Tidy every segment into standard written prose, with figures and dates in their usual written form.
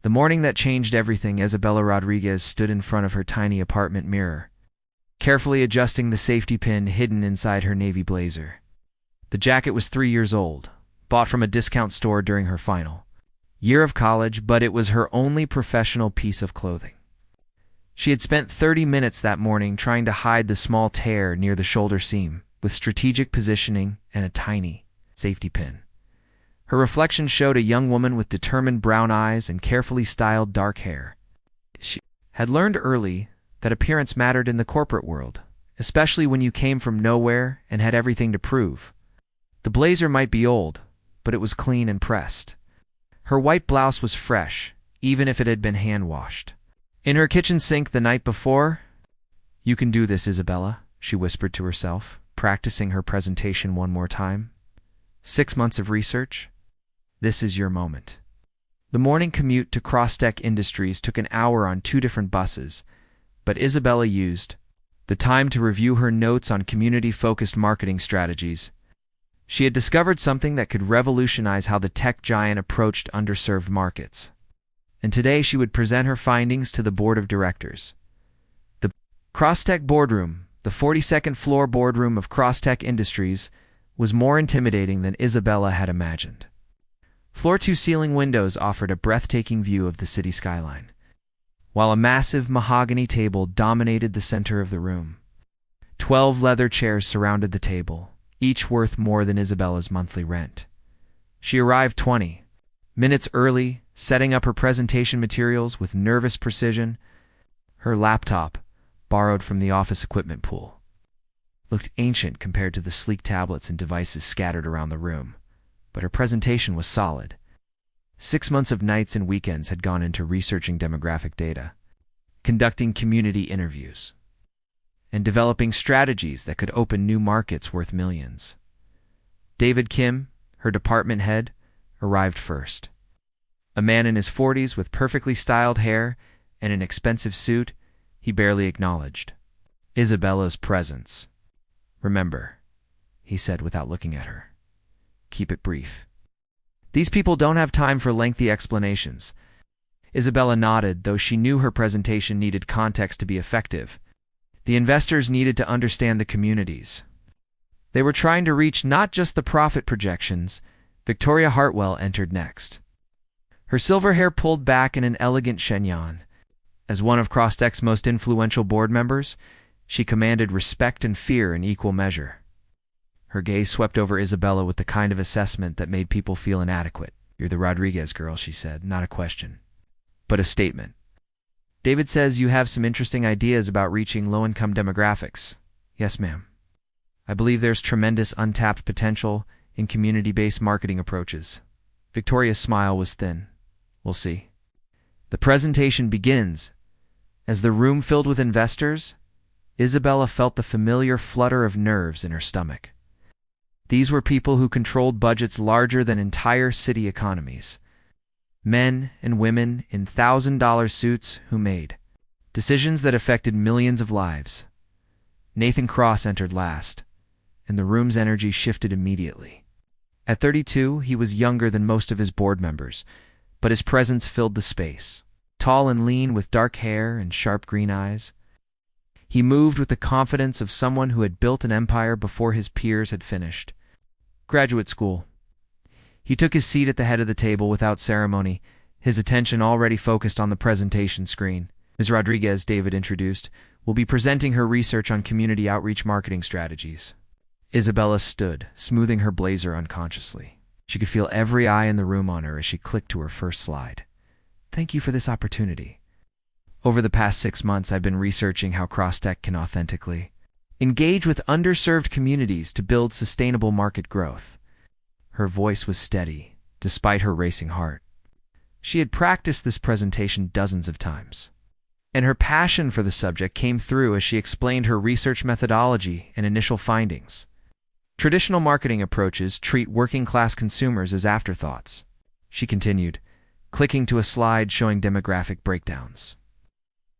The morning that changed everything, Isabella Rodriguez stood in front of her tiny apartment mirror, carefully adjusting the safety pin hidden inside her navy blazer. The jacket was 3 years old, bought from a discount store during her final year of college, but it was her only professional piece of clothing. She had spent 30 minutes that morning trying to hide the small tear near the shoulder seam with strategic positioning and a tiny safety pin. Her reflection showed a young woman with determined brown eyes and carefully styled dark hair. She had learned early that appearance mattered in the corporate world, especially when you came from nowhere and had everything to prove. The blazer might be old, but it was clean and pressed. Her white blouse was fresh, even if it had been hand-washed. In her kitchen sink the night before, "You can do this, Isabella," she whispered to herself, practicing her presentation one more time. 6 months of research. This is your moment. The morning commute to Crosstech Industries took an hour on 2 different buses, but Isabella used the time to review her notes on community-focused marketing strategies. She had discovered something that could revolutionize how the tech giant approached underserved markets. And today she would present her findings to the board of directors. The Crosstech boardroom, the 42nd floor boardroom of Crosstech Industries, was more intimidating than Isabella had imagined. Floor-to ceiling windows offered a breathtaking view of the city skyline, while a massive mahogany table dominated the center of the room. 12 leather chairs surrounded the table, each worth more than Isabella's monthly rent. She arrived 20 minutes early, setting up her presentation materials with nervous precision. Her laptop, borrowed from the office equipment pool, looked ancient compared to the sleek tablets and devices scattered around the room, but her presentation was solid. 6 months of nights and weekends had gone into researching demographic data, conducting community interviews, and developing strategies that could open new markets worth millions. David Kim, her department head, arrived first. A man in his 40s with perfectly styled hair and an expensive suit, he barely acknowledged Isabella's presence. "Remember," he said without looking at her, "keep it brief. These people don't have time for lengthy explanations." Isabella nodded, though she knew her presentation needed context to be effective. The investors needed to understand the communities they were trying to reach, not just the profit projections. Victoria Hartwell entered next. Her silver hair pulled back in an elegant chignon. As one of Crosstech's most influential board members, she commanded respect and fear in equal measure. Her gaze swept over Isabella with the kind of assessment that made people feel inadequate. "You're the Rodriguez girl," she said, "not a question, but a statement. David says you have some interesting ideas about reaching low-income demographics." "Yes, ma'am. I believe there's tremendous untapped potential in community-based marketing approaches." Victoria's smile was thin. "We'll see." The presentation begins. As the room filled with investors, Isabella felt the familiar flutter of nerves in her stomach. These were people who controlled budgets larger than entire city economies. Men and women in $1,000 suits who made decisions that affected millions of lives. Nathan Cross entered last, and the room's energy shifted immediately. At 32, he was younger than most of his board members, but his presence filled the space. Tall and lean with dark hair and sharp green eyes, he moved with the confidence of someone who had built an empire before his peers had finished graduate school. He took his seat at the head of the table without ceremony, his attention already focused on the presentation screen. "Ms. Rodriguez," David introduced, "will be presenting her research on community outreach marketing strategies." Isabella stood, smoothing her blazer unconsciously. She could feel every eye in the room on her as she clicked to her first slide. "Thank you for this opportunity. Over the past 6 months, I've been researching how Crosstech can authentically engage with underserved communities to build sustainable market growth." Her voice was steady, despite her racing heart. She had practiced this presentation dozens of times, and her passion for the subject came through as she explained her research methodology and initial findings. Traditional marketing approaches treat working-class consumers as afterthoughts, she continued, clicking to a slide showing demographic breakdowns.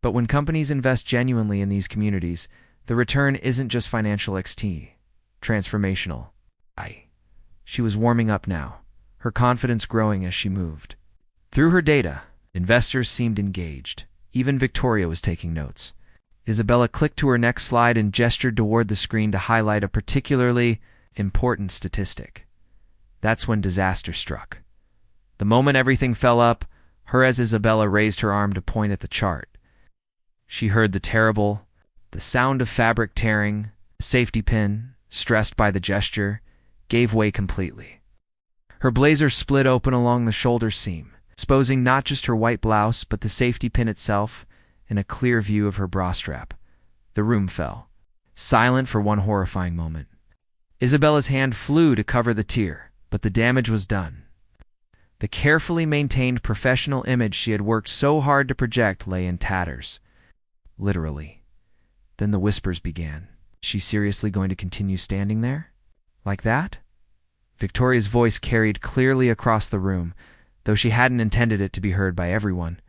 But when companies invest genuinely in these communities, the return isn't just financial XT, transformational. She was warming up now, her confidence growing as she moved through her data. Investors seemed engaged. Even Victoria was taking notes. Isabella clicked to her next slide and gestured toward the screen to highlight a particularly important statistic. That's when disaster struck. The moment everything fell up, as Isabella raised her arm to point at the chart, she heard the sound of fabric tearing. The safety pin, stressed by the gesture, gave way completely. Her blazer split open along the shoulder seam, exposing not just her white blouse but the safety pin itself and a clear view of her bra strap. The room fell, silent for one horrifying moment. Isabella's hand flew to cover the tear, but the damage was done. The carefully maintained professional image she had worked so hard to project lay in tatters. Literally. Then the whispers began. Is she seriously going to continue standing there? Like that? Victoria's voice carried clearly across the room, though she hadn't intended it to be heard by everyone.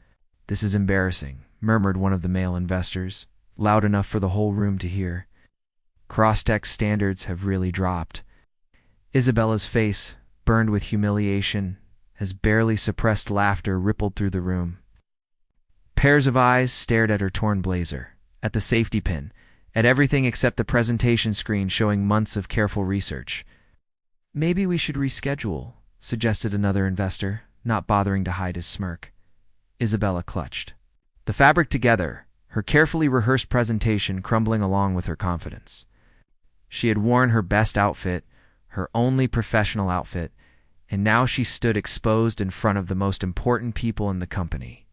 This is embarrassing, murmured one of the male investors, loud enough for the whole room to hear. Crosstech standards have really dropped. Isabella's face, burned with humiliation, as barely suppressed laughter rippled through the room. Pairs of eyes stared at her torn blazer, at the safety pin, at everything except the presentation screen showing months of careful research. Maybe we should reschedule, suggested another investor, not bothering to hide his smirk. Isabella clutched the fabric together, her carefully rehearsed presentation crumbling along with her confidence. She had worn her best outfit, her only professional outfit, and now she stood exposed in front of the most important people in the company.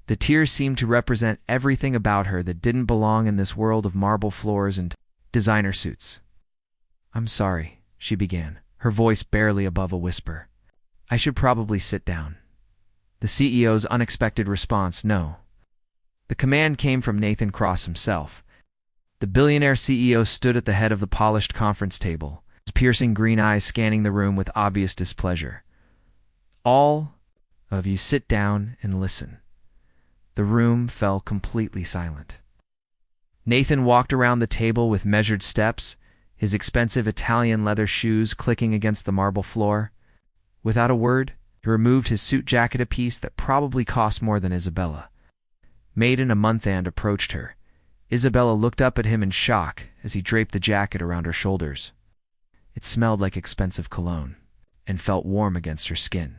The tears seemed to represent everything about her that didn't belong in this world of marble floors and designer suits. I'm sorry, she began, her voice barely above a whisper. I should probably sit down. The CEO's unexpected response, no. The command came from Nathan Cross himself. The billionaire CEO stood at the head of the polished conference table, his piercing green eyes scanning the room with obvious displeasure. All of you sit down and listen. The room fell completely silent. Nathan walked around the table with measured steps, his expensive Italian leather shoes clicking against the marble floor. Without a word, he removed his suit jacket, a piece that probably cost more than Isabella. Made in a month, and approached her. Isabella looked up at him in shock as he draped the jacket around her shoulders. It smelled like expensive cologne and felt warm against her skin.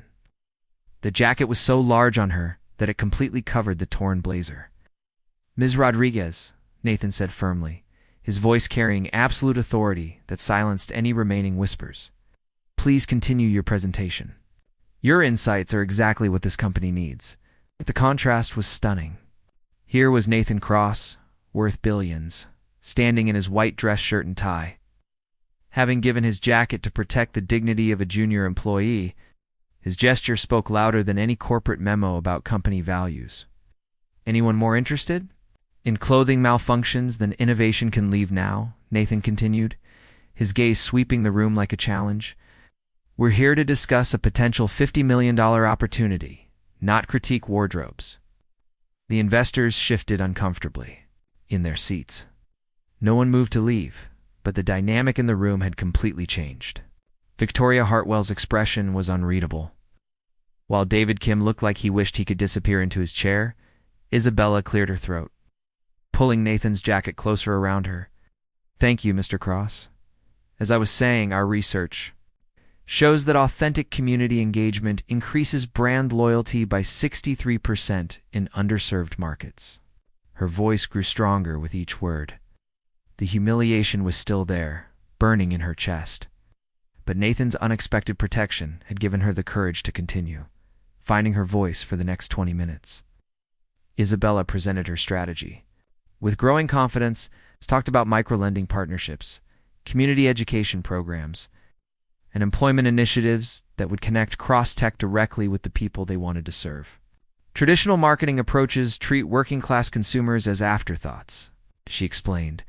The jacket was so large on her that it completely covered the torn blazer. Ms. Rodriguez, Nathan said firmly, his voice carrying absolute authority that silenced any remaining whispers. Please continue your presentation. Your insights are exactly what this company needs. The contrast was stunning. Here was Nathan Cross, worth billions, standing in his white dress shirt and tie. Having given his jacket to protect the dignity of a junior employee, his gesture spoke louder than any corporate memo about company values. Anyone more interested? In clothing malfunctions than innovation can leave now, Nathan continued, his gaze sweeping the room like a challenge. We're here to discuss a potential $50 million opportunity, not critique wardrobes. The investors shifted uncomfortably in their seats. No one moved to leave, but the dynamic in the room had completely changed. Victoria Hartwell's expression was unreadable. While David Kim looked like he wished he could disappear into his chair, Isabella cleared her throat, pulling Nathan's jacket closer around her. Thank you, Mr. Cross. As I was saying, our research shows that authentic community engagement increases brand loyalty by 63% in underserved markets. Her voice grew stronger with each word. The humiliation was still there, burning in her chest. But Nathan's unexpected protection had given her the courage to continue, finding her voice for the next 20 minutes. Isabella presented her strategy. With growing confidence, talked about microlending partnerships, community education programs, and employment initiatives that would connect Cross-Tech directly with the people they wanted to serve. Traditional marketing approaches treat working-class consumers as afterthoughts, she explained,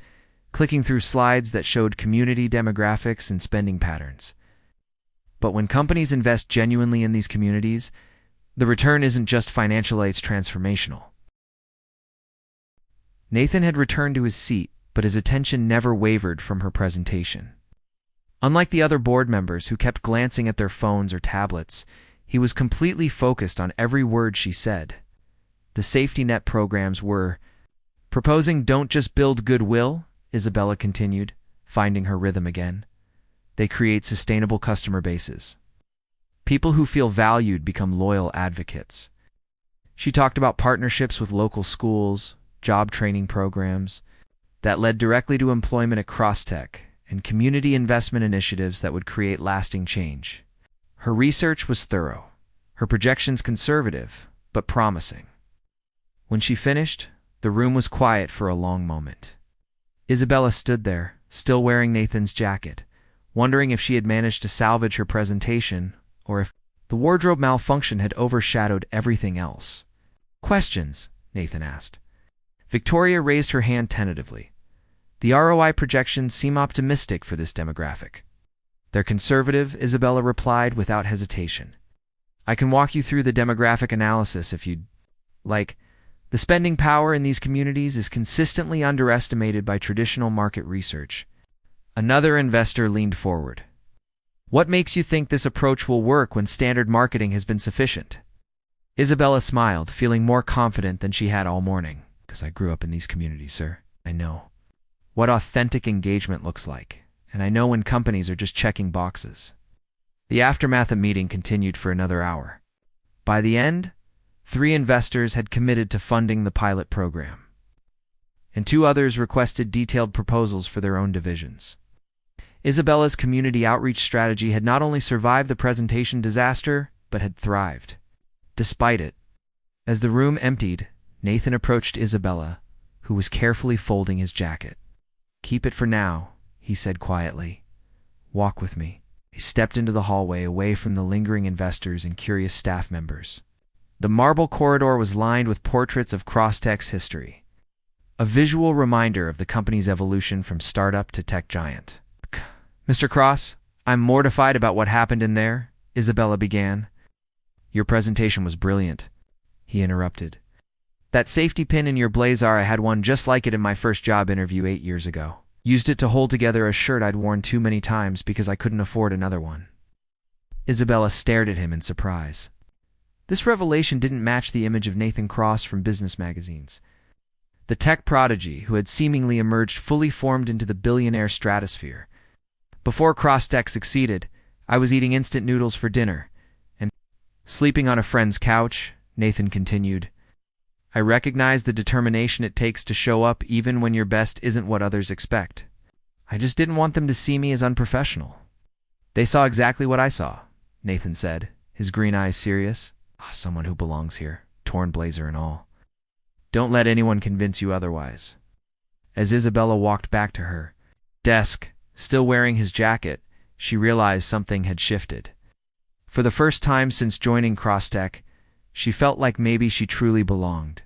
clicking through slides that showed community demographics and spending patterns. But when companies invest genuinely in these communities, the return isn't just financial, it's transformational. Nathan had returned to his seat, but his attention never wavered from her presentation. Unlike the other board members who kept glancing at their phones or tablets, He was completely focused on every word she said. The safety net programs were proposing don't just build goodwill, Isabella continued, finding her rhythm again. They create sustainable customer bases. People who feel valued become loyal advocates. She talked about partnerships with local schools, job training programs that led directly to employment at Crosstech, and community investment initiatives that would create lasting change. Her research was thorough, her projections conservative, but promising. When she finished, the room was quiet for a long moment. Isabella stood there, still wearing Nathan's jacket, wondering if she had managed to salvage her presentation or if the wardrobe malfunction had overshadowed everything else. Questions? Nathan asked. Victoria raised her hand tentatively. The ROI projections seem optimistic for this demographic. They're conservative, Isabella replied without hesitation. I can walk you through the demographic analysis if you'd like. The spending power in these communities is consistently underestimated by traditional market research. Another investor leaned forward. What makes you think this approach will work when standard marketing has been sufficient? Isabella smiled, feeling more confident than she had all morning. Because I grew up in these communities, sir. I know what authentic engagement looks like, and I know when companies are just checking boxes. The aftermath of the meeting continued for another hour. By the end, 3 investors had committed to funding the pilot program, and 2 others requested detailed proposals for their own divisions. Isabella's community outreach strategy had not only survived the presentation disaster, but had thrived. Despite it, as the room emptied, Nathan approached Isabella, who was carefully folding his jacket. Keep it for now, he said quietly. Walk with me. He stepped into the hallway away from the lingering investors and curious staff members. The marble corridor was lined with portraits of Crosstech's history, a visual reminder of the company's evolution from startup to tech giant. Mr. Cross, I'm mortified about what happened in there, Isabella began. Your presentation was brilliant, he interrupted. That safety pin in your blazer, I had one just like it in my first job interview 8 years ago. Used it to hold together a shirt I'd worn too many times because I couldn't afford another one. Isabella stared at him in surprise. This revelation didn't match the image of Nathan Cross from business magazines. The tech prodigy who had seemingly emerged fully formed into the billionaire stratosphere. Before Crosstech succeeded, I was eating instant noodles for dinner and sleeping on a friend's couch, Nathan continued. I recognize the determination it takes to show up even when your best isn't what others expect. I just didn't want them to see me as unprofessional. They saw exactly what I saw, Nathan said, his green eyes serious. Someone who belongs here, torn blazer and all. Don't let anyone convince you otherwise. As Isabella walked back to her desk, still wearing his jacket, she realized something had shifted. For the first time since joining Crosstech, she felt like maybe she truly belonged.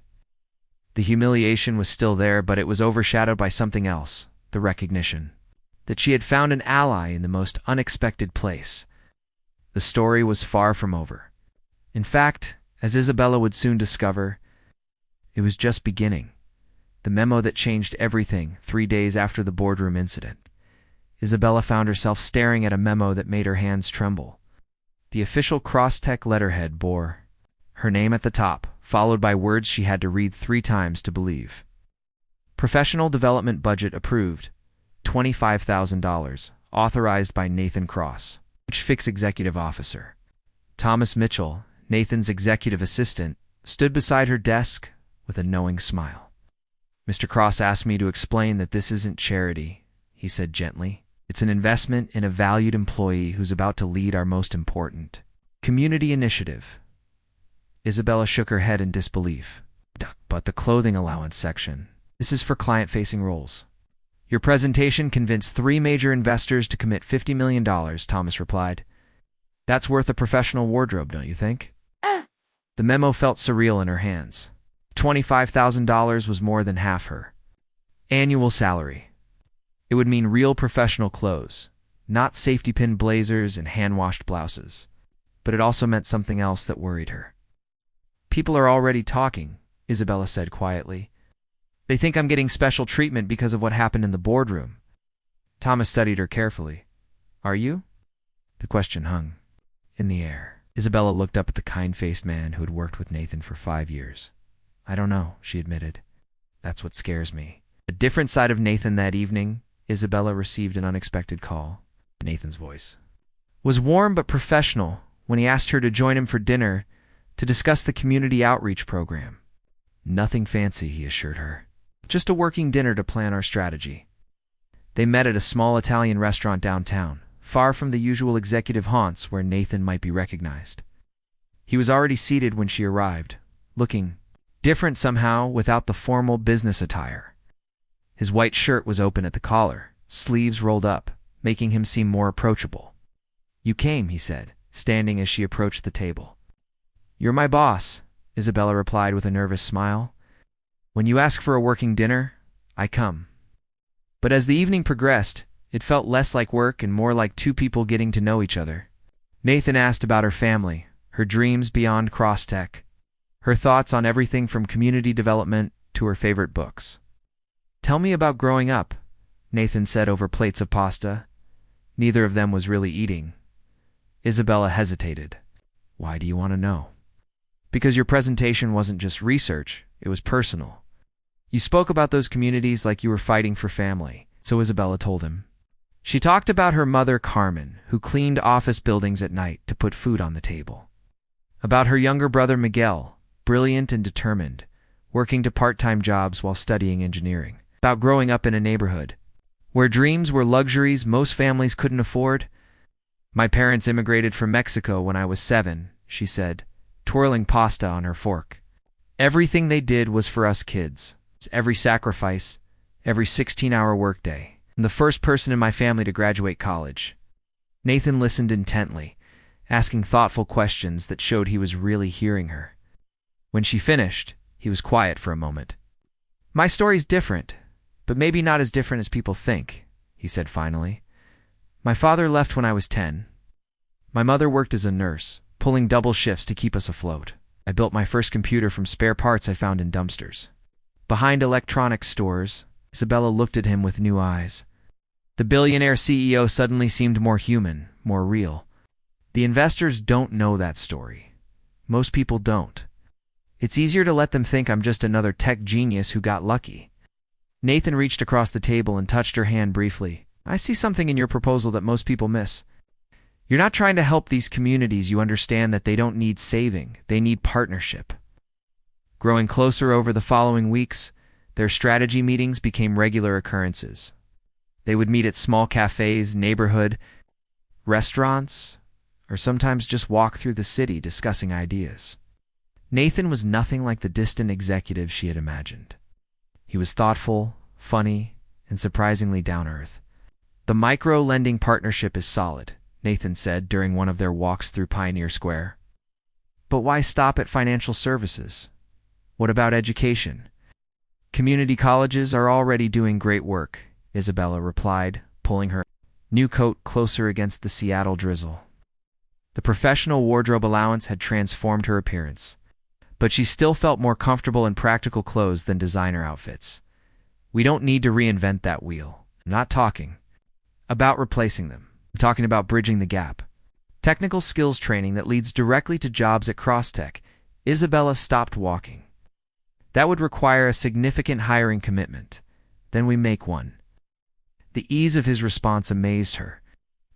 The humiliation was still there, but it was overshadowed by something else, the recognition that she had found an ally in the most unexpected place. The story was far from over. In fact, as Isabella would soon discover, it was just beginning. The memo that changed everything 3 days after the boardroom incident. Isabella found herself staring at a memo that made her hands tremble. The official Crosstech letterhead bore her name at the top, followed by words she had to read 3 times to believe. Professional development budget approved, $25,000, authorized by Nathan Cross, Fix executive officer. Thomas Mitchell, Nathan's executive assistant, stood beside her desk with a knowing smile. Mr. Cross asked me to explain that this isn't charity, he said gently. It's an investment in a valued employee who's about to lead our most important community initiative. Isabella shook her head in disbelief. But the clothing allowance section. This is for client-facing roles. Your presentation convinced 3 major investors to commit $50 million, Thomas replied. That's worth a professional wardrobe, don't you think? The memo felt surreal in her hands. $25,000 was more than half her annual salary. It would mean real professional clothes, not safety pin blazers and hand-washed blouses. But it also meant something else that worried her. People are already talking, Isabella said quietly. They think I'm getting special treatment because of what happened in the boardroom. Thomas studied her carefully. Are you? The question hung in the air. Isabella looked up at the kind-faced man who had worked with Nathan for 5 years. I don't know, she admitted. That's what scares me. A different side of Nathan that evening, Isabella received an unexpected call. Nathan's voice was warm but professional when he asked her to join him for dinner to discuss the community outreach program. Nothing fancy, he assured her. Just a working dinner to plan our strategy. They met at a small Italian restaurant downtown, far from the usual executive haunts where Nathan might be recognized. He was already seated when she arrived, looking different somehow without the formal business attire. His white shirt was open at the collar, sleeves rolled up, making him seem more approachable. You came, he said, standing as she approached the table. You're my boss, Isabella replied with a nervous smile. When you ask for a working dinner, I come. But as the evening progressed, it felt less like work and more like two people getting to know each other. Nathan asked about her family, her dreams beyond cross-tech, her thoughts on everything from community development to her favorite books. Tell me about growing up, Nathan said over plates of pasta. Neither of them was really eating. Isabella hesitated. Why do you want to know? Because your presentation wasn't just research, it was personal. You spoke about those communities like you were fighting for family, so Isabella told him. She talked about her mother, Carmen, who cleaned office buildings at night to put food on the table. About her younger brother, Miguel, brilliant and determined, working to part-time jobs while studying engineering. About growing up in a neighborhood where dreams were luxuries most families couldn't afford. My parents immigrated from Mexico when I was 7, she said, twirling pasta on her fork. Everything they did was for us kids. Every sacrifice, every 16-hour workday. I'm the first person in my family to graduate college. Nathan listened intently, asking thoughtful questions that showed he was really hearing her. When she finished, he was quiet for a moment. My story's different, but maybe not as different as people think, he said finally. My father left when I was 10. My mother worked as a nurse, pulling double shifts to keep us afloat. I built my first computer from spare parts I found in dumpsters. Behind electronics stores, Isabella looked at him with new eyes. The billionaire CEO suddenly seemed more human, more real. The investors don't know that story. Most people don't. It's easier to let them think I'm just another tech genius who got lucky. Nathan reached across the table and touched her hand briefly. I see something in your proposal that most people miss. You're not trying to help these communities. You understand that they don't need saving. They need partnership. Growing closer over the following weeks, their strategy meetings became regular occurrences. They would meet at small cafes, neighborhood restaurants, or sometimes just walk through the city discussing ideas. Nathan was nothing like the distant executive she had imagined. He was thoughtful, funny, and surprisingly down-to-earth. The micro-lending partnership is solid, Nathan said during one of their walks through Pioneer Square. But why stop at financial services? What about education? Community colleges are already doing great work, Isabella replied, pulling her new coat closer against the Seattle drizzle. The professional wardrobe allowance had transformed her appearance, but she still felt more comfortable in practical clothes than designer outfits. We don't need to reinvent that wheel. I'm not talking about replacing them. I'm talking about bridging the gap. Technical skills training that leads directly to jobs at CrossTech. Isabella stopped walking. That would require a significant hiring commitment. Then we make one. The ease of his response amazed her.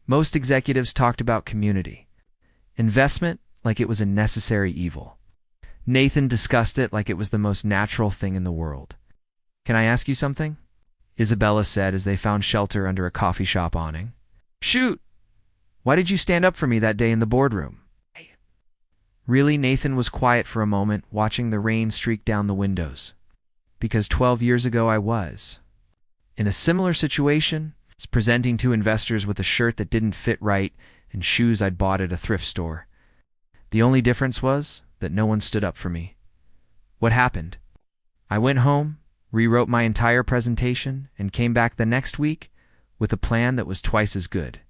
Most executives talked about community. Investment like it was a necessary evil. Nathan discussed it like it was the most natural thing in the world. Can I ask you something? Isabella said as they found shelter under a coffee shop awning. Shoot! Why did you stand up for me that day in the boardroom? Really, Nathan was quiet for a moment, watching the rain streak down the windows. Because 12 years ago I was in a similar situation, presenting to investors with a shirt that didn't fit right and shoes I'd bought at a thrift store. The only difference was that no one stood up for me. What happened? I went home, rewrote my entire presentation, and came back the next week with a plan that was twice as good.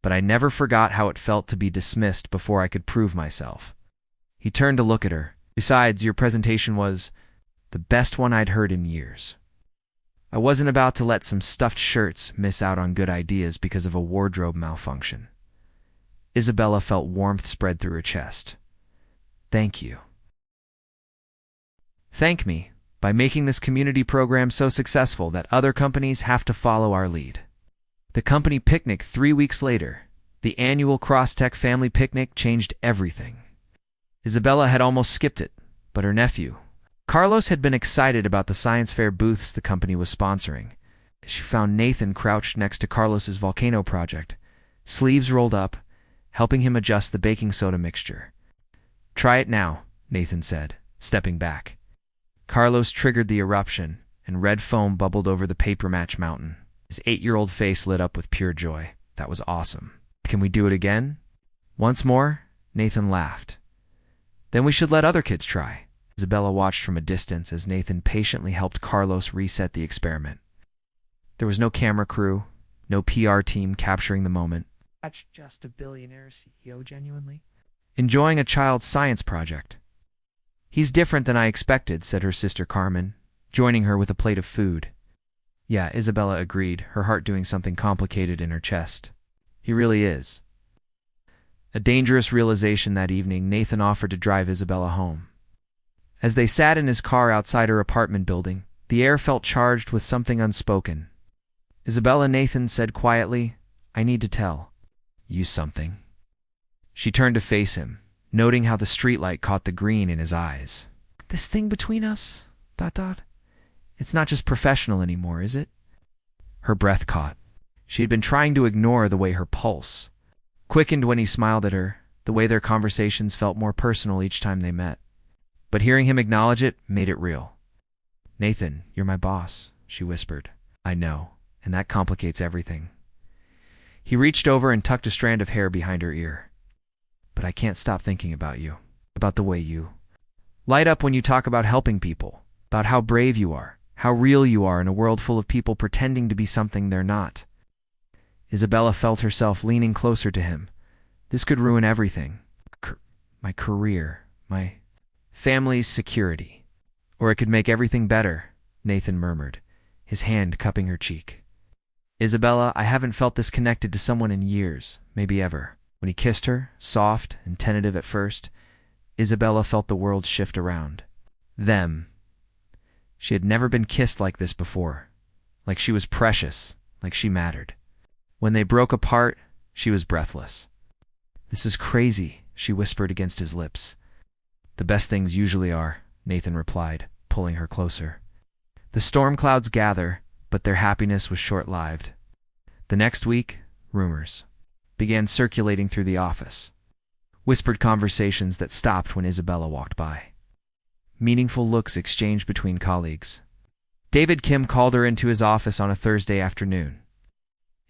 But I never forgot how it felt to be dismissed before I could prove myself. He turned to look at her. Besides, your presentation was the best one I'd heard in years. I wasn't about to let some stuffed shirts miss out on good ideas because of a wardrobe malfunction. Isabella felt warmth spread through her chest. Thank you. Thank me by making this community program so successful that other companies have to follow our lead. The company picnic 3 weeks later, the annual Crosstech family picnic, changed everything. Isabella had almost skipped it, but her nephew, Carlos, had been excited about the science fair booths the company was sponsoring. She found Nathan crouched next to Carlos's volcano project, sleeves rolled up, helping him adjust the baking soda mixture. Try it now, Nathan said, stepping back. Carlos triggered the eruption, and red foam bubbled over the paper match mountain. His 8-year-old face lit up with pure joy. That was awesome. Can we do it again? Once more? Nathan laughed. Then we should let other kids try. Isabella watched from a distance as Nathan patiently helped Carlos reset the experiment. There was no camera crew, no PR team capturing the moment. That's just a billionaire CEO genuinely enjoying a child's science project. He's different than I expected, said her sister Carmen, joining her with a plate of food. Yeah, Isabella agreed, her heart doing something complicated in her chest. He really is. A dangerous realization that evening, Nathan offered to drive Isabella home. As they sat in his car outside her apartment building, the air felt charged with something unspoken. Isabella, Nathan said quietly, I need to tell you something. She turned to face him, noting how the streetlight caught the green in his eyes. This thing between us? ... It's not just professional anymore, is it? Her breath caught. She had been trying to ignore the way her pulse quickened when he smiled at her, the way their conversations felt more personal each time they met. But hearing him acknowledge it made it real. Nathan, you're my boss, she whispered. I know, and that complicates everything. He reached over and tucked a strand of hair behind her ear. But I can't stop thinking about you, about the way you light up when you talk about helping people, about how brave you are, how real you are in a world full of people pretending to be something they're not. Isabella felt herself leaning closer to him. This could ruin everything. My career, my family's security. Or it could make everything better, Nathan murmured, his hand cupping her cheek. Isabella, I haven't felt this connected to someone in years, maybe ever. When he kissed her, soft and tentative at first, Isabella felt the world shift around. Them. She had never been kissed like this before. Like she was precious, like she mattered. When they broke apart, she was breathless. This is crazy, she whispered against his lips. The best things usually are, Nathan replied, pulling her closer. The storm clouds gather, but their happiness was short-lived. The next week, rumors began circulating through the office. Whispered conversations that stopped when Isabella walked by. Meaningful looks exchanged between colleagues. David Kim called her into his office on a Thursday afternoon.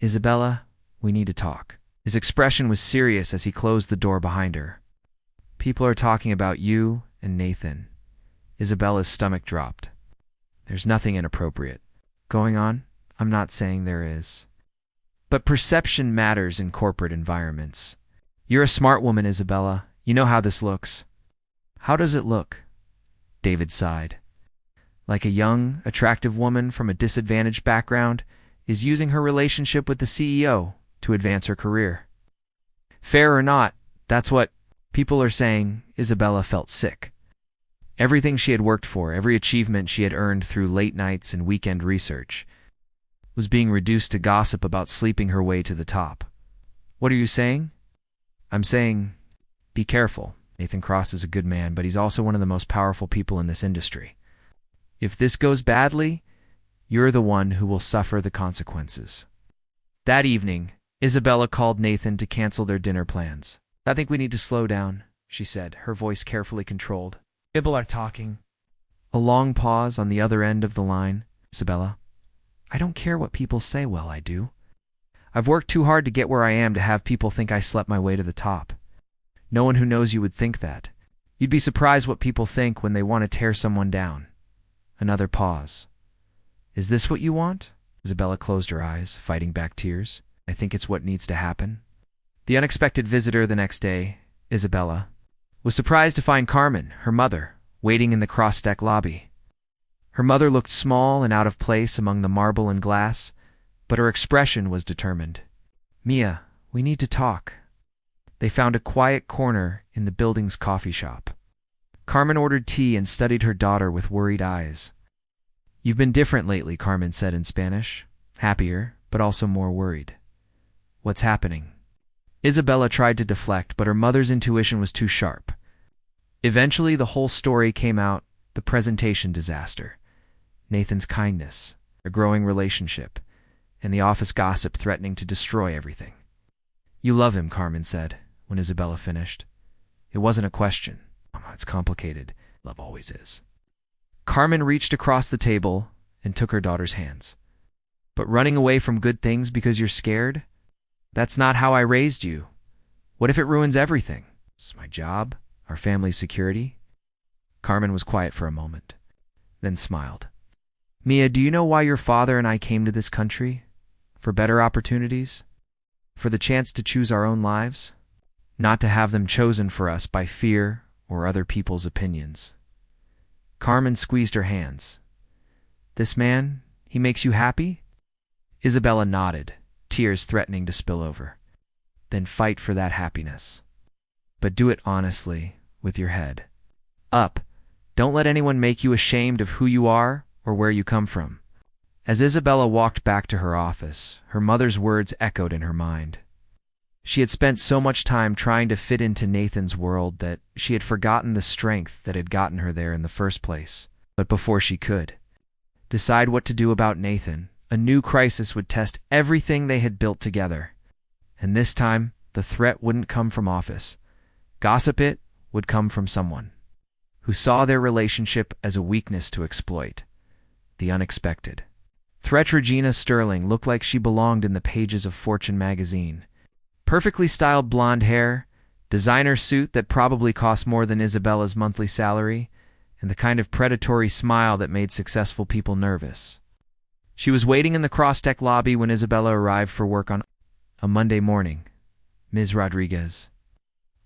Isabella, we need to talk. His expression was serious as he closed the door behind her. People are talking about you and Nathan. Isabella's stomach dropped. There's nothing inappropriate going on. I'm not saying there is. But perception matters in corporate environments. You're a smart woman, Isabella. You know how this looks. How does it look? David sighed. Like a young, attractive woman from a disadvantaged background is using her relationship with the CEO to advance her career. Fair or not, that's what people are saying. Isabella felt sick. Everything she had worked for, every achievement she had earned through late nights and weekend research, was being reduced to gossip about sleeping her way to the top. What are you saying? I'm saying, be careful. Nathan Cross is a good man, but he's also one of the most powerful people in this industry. If this goes badly, you're the one who will suffer the consequences. That evening, Isabella called Nathan to cancel their dinner plans. I think we need to slow down, she said, her voice carefully controlled. People are talking. A long pause on the other end of the line. Isabella, I don't care what people say. Well, I do. I've worked too hard to get where I am to have people think I slept my way to the top. No one who knows you would think that. You'd be surprised what people think when they want to tear someone down. Another pause. Is this what you want? Isabella closed her eyes, fighting back tears. I think it's what needs to happen. The unexpected visitor the next day, Isabella, was surprised to find Carmen, her mother, waiting in the cross-deck lobby. Her mother looked small and out of place among the marble and glass, but her expression was determined. Mia, we need to talk. They found a quiet corner in the building's coffee shop. Carmen ordered tea and studied her daughter with worried eyes. "You've been different lately," Carmen said in Spanish. "Happier, but also more worried." "What's happening?" Isabella tried to deflect, but her mother's intuition was too sharp. Eventually, the whole story came out: the presentation disaster, Nathan's kindness, a growing relationship, and the office gossip threatening to destroy everything. "You love him," Carmen said, when Isabella finished. "It wasn't a question." "It's complicated. Love always is." Carmen reached across the table and took her daughter's hands. "But running away from good things because you're scared? That's not how I raised you. What if it ruins everything? It's my job, our family's security." Carmen was quiet for a moment, then smiled. "Mia, do you know why your father and I came to this country? For better opportunities? For the chance to choose our own lives? Not to have them chosen for us by fear or other people's opinions." Carmen squeezed her hands. "This man, he makes you happy?" Isabella nodded, tears threatening to spill over. "Then fight for that happiness. But do it honestly, with your head up. Don't let anyone make you ashamed of who you are or where you come from." As Isabella walked back to her office, her mother's words echoed in her mind. She had spent so much time trying to fit into Nathan's world that she had forgotten the strength that had gotten her there in the first place. But before she could decide what to do about Nathan, a new crisis would test everything they had built together. And this time, the threat wouldn't come from office. Gossip it would come from someone who saw their relationship as a weakness to exploit. The unexpected. Threat Regina Sterling looked like she belonged in the pages of Fortune magazine. Perfectly styled blonde hair, designer suit that probably cost more than Isabella's monthly salary, and the kind of predatory smile that made successful people nervous. She was waiting in the cross-deck lobby when Isabella arrived for work on a Monday morning. "Ms. Rodriguez,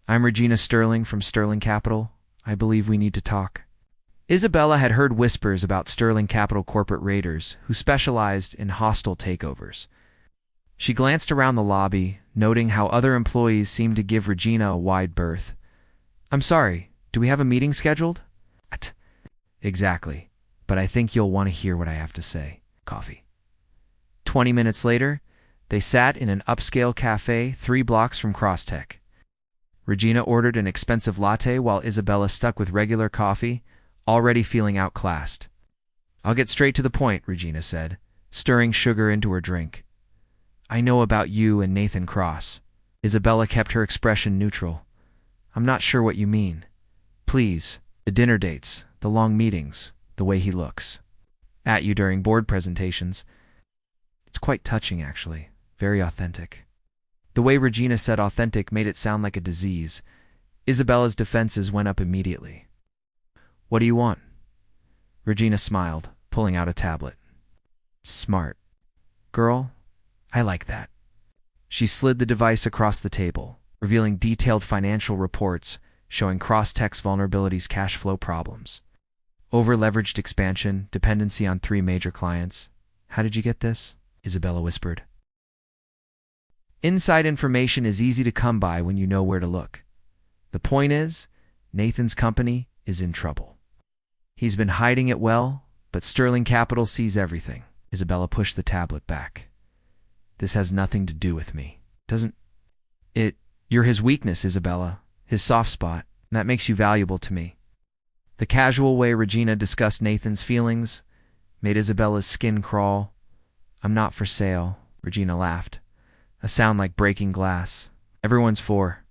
I'm Regina Sterling from Sterling Capital. I believe we need to talk." Isabella had heard whispers about Sterling Capital corporate raiders who specialized in hostile takeovers. She glanced around the lobby, noting how other employees seemed to give Regina a wide berth. "I'm sorry, do we have a meeting scheduled?" "Exactly, but I think you'll want to hear what I have to say." Coffee. 20 minutes later, they sat in an upscale cafe 3 blocks from Crosstech. Regina ordered an expensive latte while Isabella stuck with regular coffee, already feeling outclassed. "I'll get straight to the point," Regina said, stirring sugar into her drink. "I know about you and Nathan Cross." Isabella kept her expression neutral. "I'm not sure what you mean." "Please, the dinner dates, the long meetings, the way he looks at you during board presentations. It's quite touching, actually. Very authentic." The way Regina said authentic made it sound like a disease. Isabella's defenses went up immediately. "What do you want?" Regina smiled, pulling out a tablet. "Smart. Girl, I like that." She slid the device across the table, revealing detailed financial reports showing Crosstech's vulnerabilities, cash flow problems, over-leveraged expansion, dependency on 3 major clients. "How did you get this?" Isabella whispered. "Inside information is easy to come by when you know where to look. The point is, Nathan's company is in trouble. He's been hiding it well, but Sterling Capital sees everything." Isabella pushed the tablet back. "This has nothing to do with me. Doesn't it? You're his weakness, Isabella, his soft spot, and that makes you valuable to me." The casual way Regina discussed Nathan's feelings made Isabella's skin crawl. "I'm not for sale," Regina laughed, a sound like breaking glass. "Everyone's for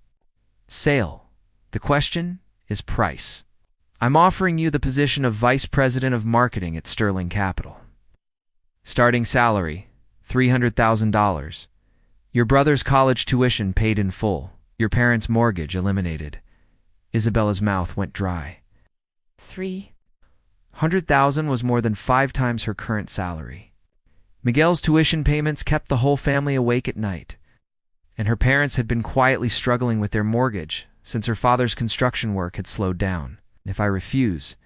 sale. The question is price. I'm offering you the position of Vice President of Marketing at Sterling Capital. Starting salary, $300,000. Your brother's college tuition paid in full. Your parents' mortgage eliminated." Isabella's mouth went dry. $300,000 was more than 5 times her current salary. Miguel's tuition payments kept the whole family awake at night, and her parents had been quietly struggling with their mortgage since her father's construction work had slowed down. "If I refuse,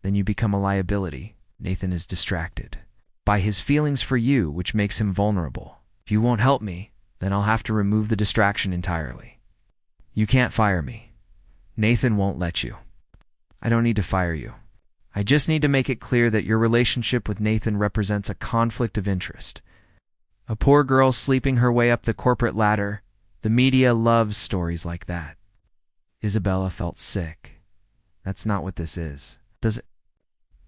then you become a liability." Nathan is distracted by his feelings for you, which makes him vulnerable. "If you won't help me, then I'll have to remove the distraction entirely." You can't fire me. Nathan won't let you. I don't need to fire you. I just need to make it clear that your relationship with Nathan represents a conflict of interest. A poor girl sleeping her way up the corporate ladder. The media loves stories like that. Isabella felt sick. That's not what this is. Does it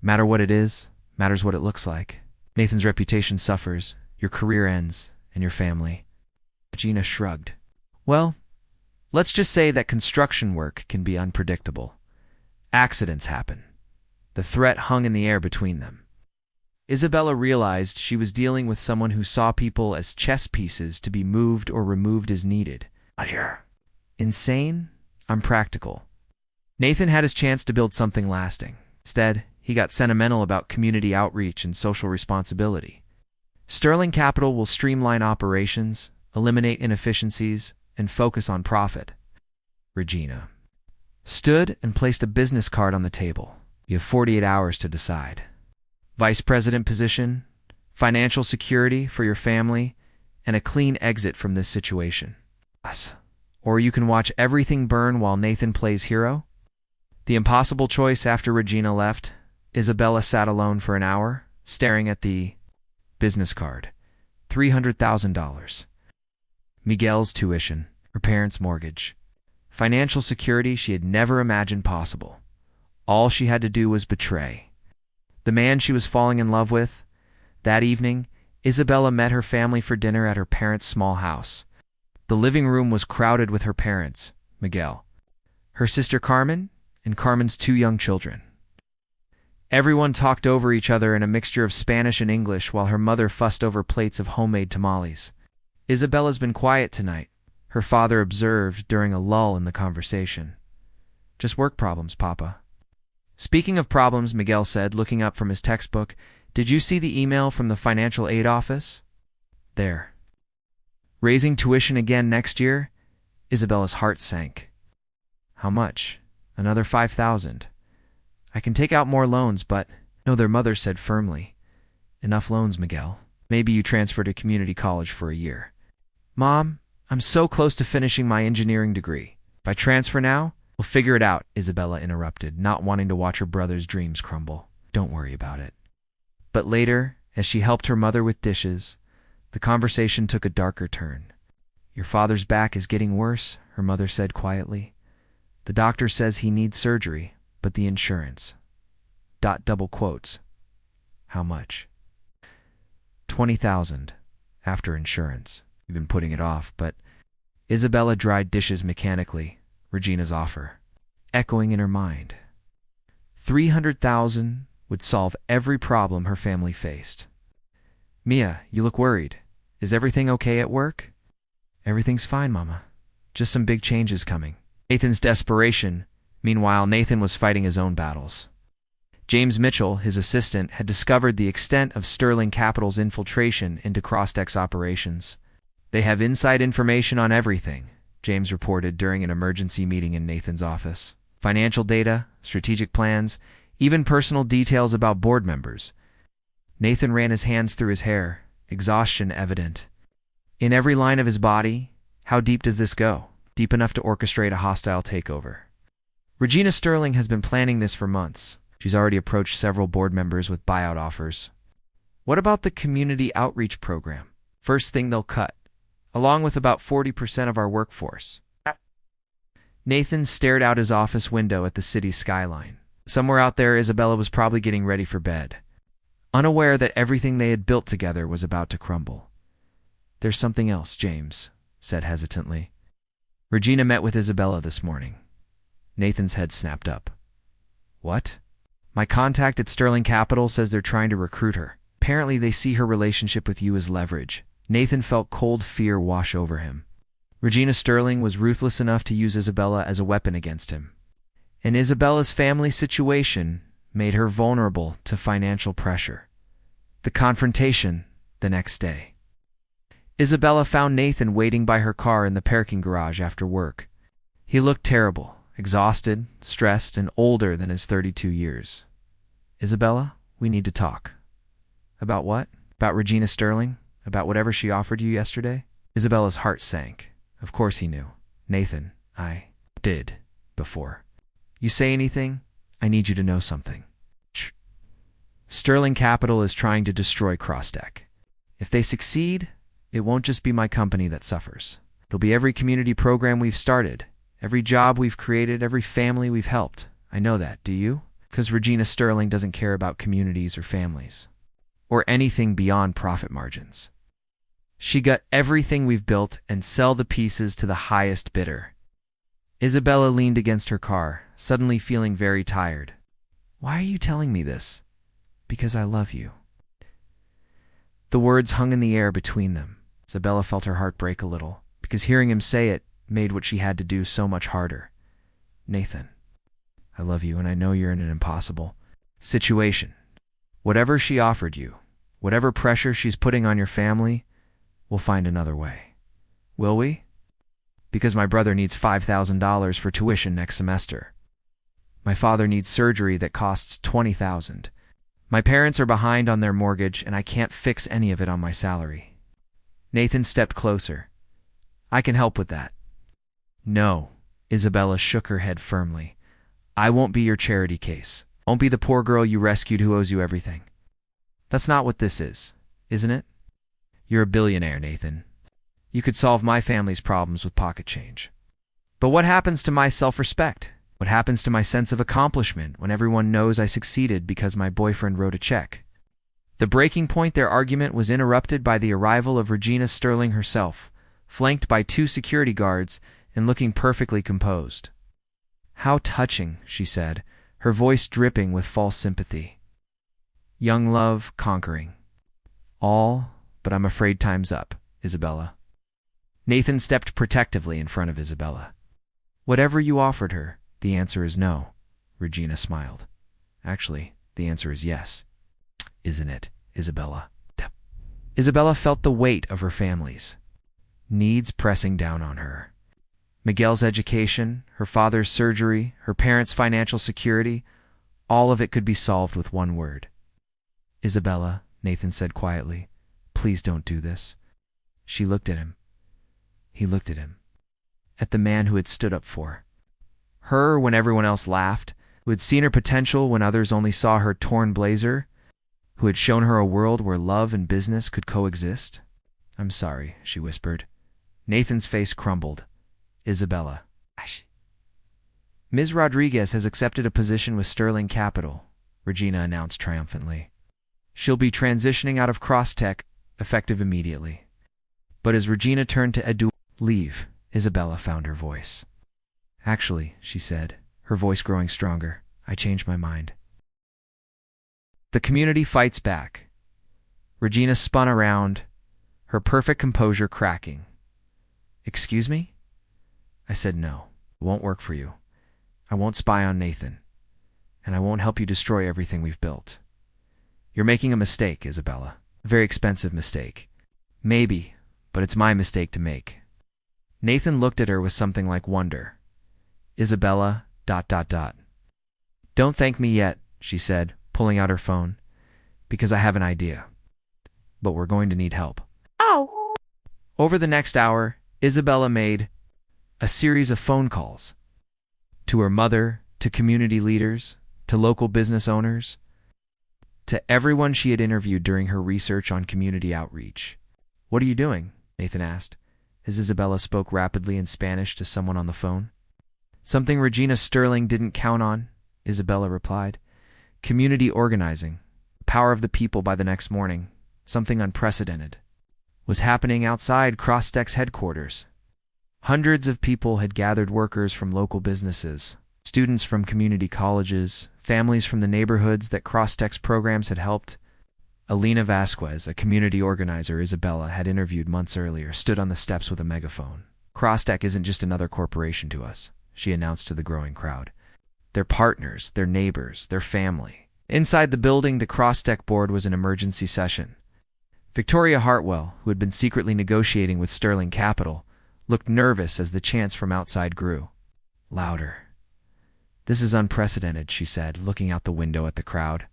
matter what it is? Matters what it looks like. Nathan's reputation suffers, your career ends, and your family. Regina shrugged. Well, let's just say that construction work can be unpredictable. Accidents happen. The threat hung in the air between them. Isabella realized she was dealing with someone who saw people as chess pieces to be moved or removed as needed. Insane? Unpractical. Nathan had his chance to build something lasting. Instead, he got sentimental about community outreach and social responsibility. Sterling Capital will streamline operations, eliminate inefficiencies, and focus on profit. Regina stood and placed a business card on the table. You have 48 hours to decide. Vice president position, financial security for your family, and a clean exit from this situation. Or you can watch everything burn while Nathan plays hero. The impossible choice after Regina left, Isabella sat alone for an hour, staring at the business card. $300,000. Miguel's tuition, her parents' mortgage. Financial security she had never imagined possible. All she had to do was betray the man she was falling in love with. That evening, Isabella met her family for dinner at her parents' small house. The living room was crowded with her parents, Miguel, her sister Carmen, and Carmen's 2 young children. Everyone talked over each other in a mixture of Spanish and English while her mother fussed over plates of homemade tamales. Isabella's been quiet tonight, her father observed during a lull in the conversation. Just work problems, Papa. Speaking of problems, Miguel said, looking up from his textbook, did you see the email from the financial aid office? There. Raising tuition again next year? Isabella's heart sank. How much? Another $5,000. I can take out more loans, but... No, their mother said firmly. Enough loans, Miguel. Maybe you transfer to community college for a year. Mom, I'm so close to finishing my engineering degree. If I transfer now, we'll figure it out, Isabella interrupted, not wanting to watch her brother's dreams crumble. Don't worry about it. But later, as she helped her mother with dishes, the conversation took a darker turn. Your father's back is getting worse, her mother said quietly. The doctor says he needs surgery, but the insurance. Double quotes. How much? $20,000 after insurance. You've been putting it off, but Isabella dried dishes mechanically, Regina's offer, echoing in her mind. $300,000 would solve every problem her family faced. Mia, you look worried. Is everything okay at work? Everything's fine, Mama. Just some big changes coming. Nathan's desperation. Meanwhile, Nathan was fighting his own battles. James Mitchell, his assistant, had discovered the extent of Sterling Capital's infiltration into Crosstex operations. They have inside information on everything, James reported during an emergency meeting in Nathan's office. Financial data, strategic plans, even personal details about board members. Nathan ran his hands through his hair, exhaustion evident. In every line of his body, how deep does this go? Deep enough to orchestrate a hostile takeover. Regina Sterling has been planning this for months. She's already approached several board members with buyout offers. What about the community outreach program? First thing they'll cut, along with about 40% of our workforce. Nathan stared out his office window at the city's skyline. Somewhere out there, Isabella was probably getting ready for bed, unaware that everything they had built together was about to crumble. There's something else, James said hesitantly. Regina met with Isabella this morning. Nathan's head snapped up. What? My contact at Sterling Capital says they're trying to recruit her. Apparently they see her relationship with you as leverage. Nathan felt cold fear wash over him. Regina Sterling was ruthless enough to use Isabella as a weapon against him. And Isabella's family situation made her vulnerable to financial pressure. The confrontation the next day. Isabella found Nathan waiting by her car in the parking garage after work. He looked terrible, exhausted, stressed, and older than his 32 years. Isabella, we need to talk. About what? About Regina Sterling? About whatever she offered you yesterday? Isabella's heart sank. Of course he knew. Nathan, I did before. You say anything? I need you to know something. Sterling Capital is trying to destroy CrossTech. If they succeed, it won't just be my company that suffers. It'll be every community program we've started, every job we've created, every family we've helped. I know that, do you? Because Regina Sterling doesn't care about communities or families, or anything beyond profit margins. She got everything we've built and sell the pieces to the highest bidder. Isabella leaned against her car, suddenly feeling very tired. Why are you telling me this? Because I love you. The words hung in the air between them. Isabella felt her heart break a little, because hearing him say it made what she had to do so much harder. Nathan, I love you, and I know you're in an impossible situation. Whatever she offered you, whatever pressure she's putting on your family, we'll find another way. Will we? Because my brother needs $5,000 for tuition next semester. My father needs surgery that costs $20,000. My parents are behind on their mortgage, and I can't fix any of it on my salary. Nathan stepped closer. I can help with that. No, Isabella shook her head firmly. I won't be your charity case. I won't be the poor girl you rescued who owes you everything. That's not what this is, isn't it? You're a billionaire, Nathan. You could solve my family's problems with pocket change. But what happens to my self-respect? What happens to my sense of accomplishment when everyone knows I succeeded because my boyfriend wrote a check? The breaking point their argument was interrupted by the arrival of Regina Sterling herself, flanked by 2 security guards and looking perfectly composed. How touching, she said, her voice dripping with false sympathy. Young love conquering. All, but I'm afraid time's up, Isabella. Nathan stepped protectively in front of Isabella. Whatever you offered her, the answer is no, Regina smiled. Actually, the answer is yes. Isn't it, Isabella? Isabella felt the weight of her family's needs pressing down on her. Miguel's education, her father's surgery, her parents' financial security, all of it could be solved with one word. Isabella, Nathan said quietly, please don't do this. She looked at him. He looked at him. At the man who had stood up for her when everyone else laughed, who had seen her potential when others only saw her torn blazer, who had shown her a world where love and business could coexist. I'm sorry, she whispered. Nathan's face crumbled. Isabella. Ms. Rodriguez has accepted a position with Sterling Capital, Regina announced triumphantly. She'll be transitioning out of CrossTech, effective immediately. But as Regina turned to leave, Isabella found her voice. Actually, she said, her voice growing stronger, I changed my mind. The community fights back. Regina spun around, her perfect composure cracking. Excuse me? I said no, it won't work for you. I won't spy on Nathan, and I won't help you destroy everything we've built. You're making a mistake, Isabella. A very expensive mistake. Maybe, but it's my mistake to make. Nathan looked at her with something like wonder. Isabella, ... Don't thank me yet, she said, pulling out her phone, because I have an idea. But we're going to need help. Oh. Over the next hour, Isabella made a series of phone calls. To her mother, to community leaders, to local business owners, to everyone she had interviewed during her research on community outreach. What are you doing? Nathan asked, as Isabella spoke rapidly in Spanish to someone on the phone. Something Regina Sterling didn't count on, Isabella replied. Community organizing, the power of the people by the next morning, something unprecedented, was happening outside CrossTech's headquarters. Hundreds of people had gathered, workers from local businesses, students from community colleges, families from the neighborhoods that CrossTech's programs had helped. Alina Vasquez, a community organizer Isabella had interviewed months earlier, stood on the steps with a megaphone. CrossTech isn't just another corporation to us, she announced to the growing crowd. They're partners, they're neighbors, they're family. Inside the building, the CrossTech board was in emergency session. Victoria Hartwell, who had been secretly negotiating with Sterling Capital, looked nervous as the chants from outside grew. Louder. This is unprecedented, she said, looking out the window at the crowd.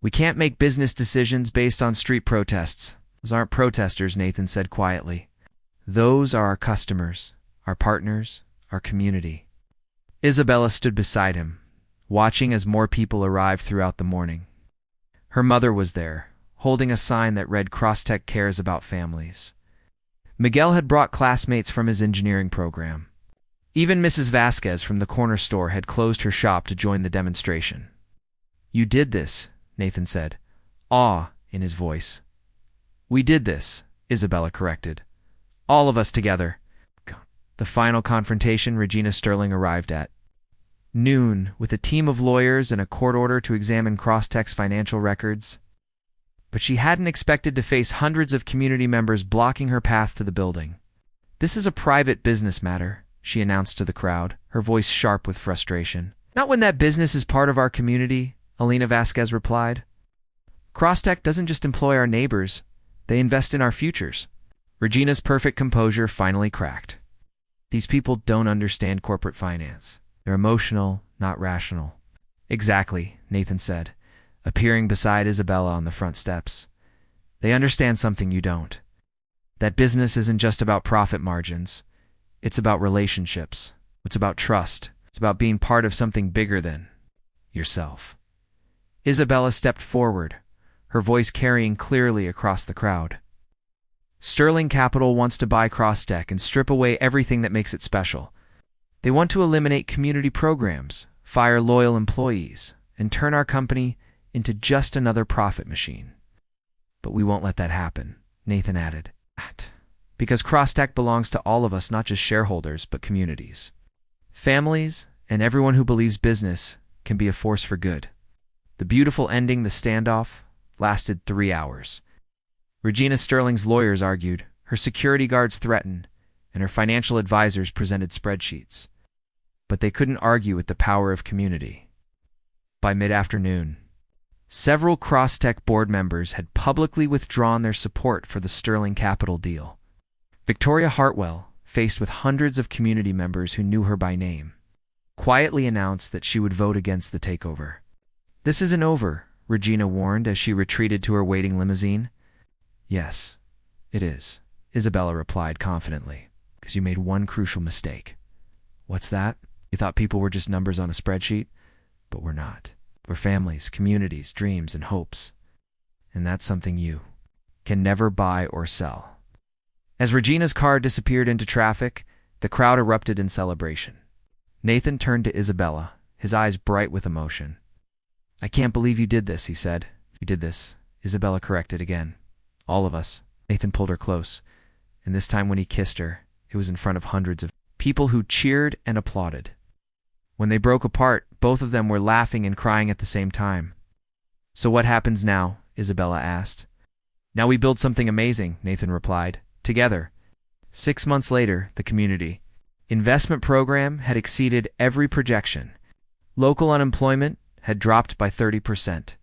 We can't make business decisions based on street protests. Those aren't protesters, Nathan said quietly. Those are our customers, our partners, our community. Isabella stood beside him, watching as more people arrived throughout the morning. Her mother was there, holding a sign that read "Crosstech cares about families." Miguel had brought classmates from his engineering program. Even Mrs. Vasquez from the corner store had closed her shop to join the demonstration. "You did this," Nathan said, awe in his voice. "We did this," Isabella corrected. "All of us together." The final confrontation Regina Sterling arrived at noon with a team of lawyers and a court order to examine Crosstech's financial records. But she hadn't expected to face hundreds of community members blocking her path to the building. "This is a private business matter," she announced to the crowd, her voice sharp with frustration. "Not when that business is part of our community," Alina Vasquez replied. "Crosstech doesn't just employ our neighbors, they invest in our futures." Regina's perfect composure finally cracked. "These people don't understand corporate finance. They're emotional, not rational." "Exactly," Nathan said, appearing beside Isabella on the front steps. "They understand something you don't. That business isn't just about profit margins. It's about relationships. It's about trust. It's about being part of something bigger than yourself." Isabella stepped forward, her voice carrying clearly across the crowd. "Sterling Capital wants to buy Crosstech and strip away everything that makes it special. They want to eliminate community programs, fire loyal employees, and turn our company into just another profit machine. But we won't let that happen," Nathan added. "Because Crosstech belongs to all of us, not just shareholders, but communities. Families, and everyone who believes business can be a force for good." The beautiful ending, the standoff, lasted 3 hours. Regina Sterling's lawyers argued, her security guards threatened, and her financial advisors presented spreadsheets. But they couldn't argue with the power of community. By mid-afternoon, several Crosstech board members had publicly withdrawn their support for the Sterling Capital deal. Victoria Hartwell, faced with hundreds of community members who knew her by name, quietly announced that she would vote against the takeover. "This isn't over," Regina warned as she retreated to her waiting limousine. "Yes, it is," Isabella replied confidently, "because you made one crucial mistake." "What's that?" "You thought people were just numbers on a spreadsheet, but we're not. We're families, communities, dreams, and hopes. And that's something you can never buy or sell." As Regina's car disappeared into traffic, the crowd erupted in celebration. Nathan turned to Isabella, his eyes bright with emotion. "I can't believe you did this," he said. "You did this," Isabella corrected again. "All of us." Nathan pulled her close, and this time when he kissed her, it was in front of hundreds of people who cheered and applauded. When they broke apart, both of them were laughing and crying at the same time. "So what happens now?" Isabella asked. "Now we build something amazing," Nathan replied. "Together." 6 months later, the community investment program had exceeded every projection. Local unemployment had dropped by 30%.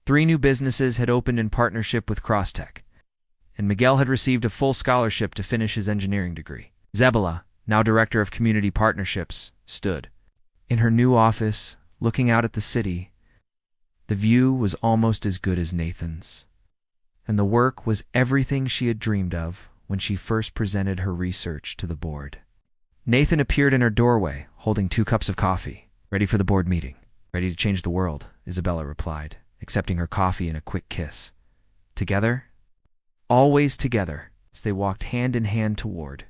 3 new businesses had opened in partnership with Crosstech, and Miguel had received a full scholarship to finish his engineering degree. Isabella, now director of community partnerships, stood in her new office, looking out at the city. The view was almost as good as Nathan's, and the work was everything she had dreamed of when she first presented her research to the board. Nathan appeared in her doorway, holding 2 cups of coffee. "Ready for the board meeting." "Ready to change the world," Isabella replied, accepting her coffee and a quick kiss. Together, always together, as they walked hand in hand toward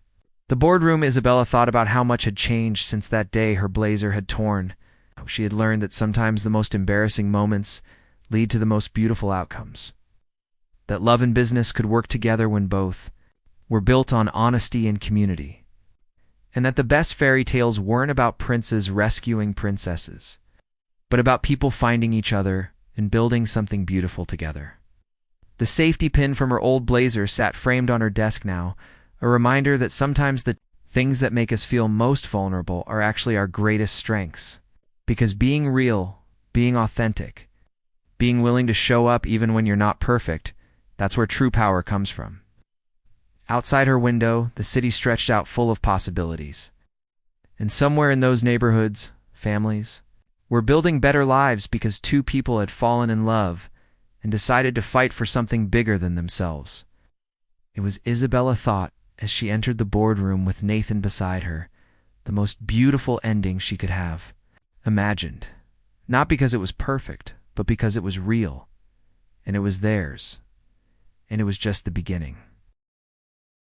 the boardroom. Isabella thought about how much had changed since that day her blazer had torn. She had learned that sometimes the most embarrassing moments lead to the most beautiful outcomes. That love and business could work together when both were built on honesty and community. And that the best fairy tales weren't about princes rescuing princesses, but about people finding each other and building something beautiful together. The safety pin from her old blazer sat framed on her desk now, a reminder that sometimes the things that make us feel most vulnerable are actually our greatest strengths. Because being real, being authentic, being willing to show up even when you're not perfect, that's where true power comes from. Outside her window, the city stretched out full of possibilities. And somewhere in those neighborhoods, families were building better lives because 2 people had fallen in love and decided to fight for something bigger than themselves. It was Isabella thought, as she entered the boardroom with Nathan beside her, the most beautiful ending she could have imagined. Not because it was perfect, but because it was real, and it was theirs, and it was just the beginning.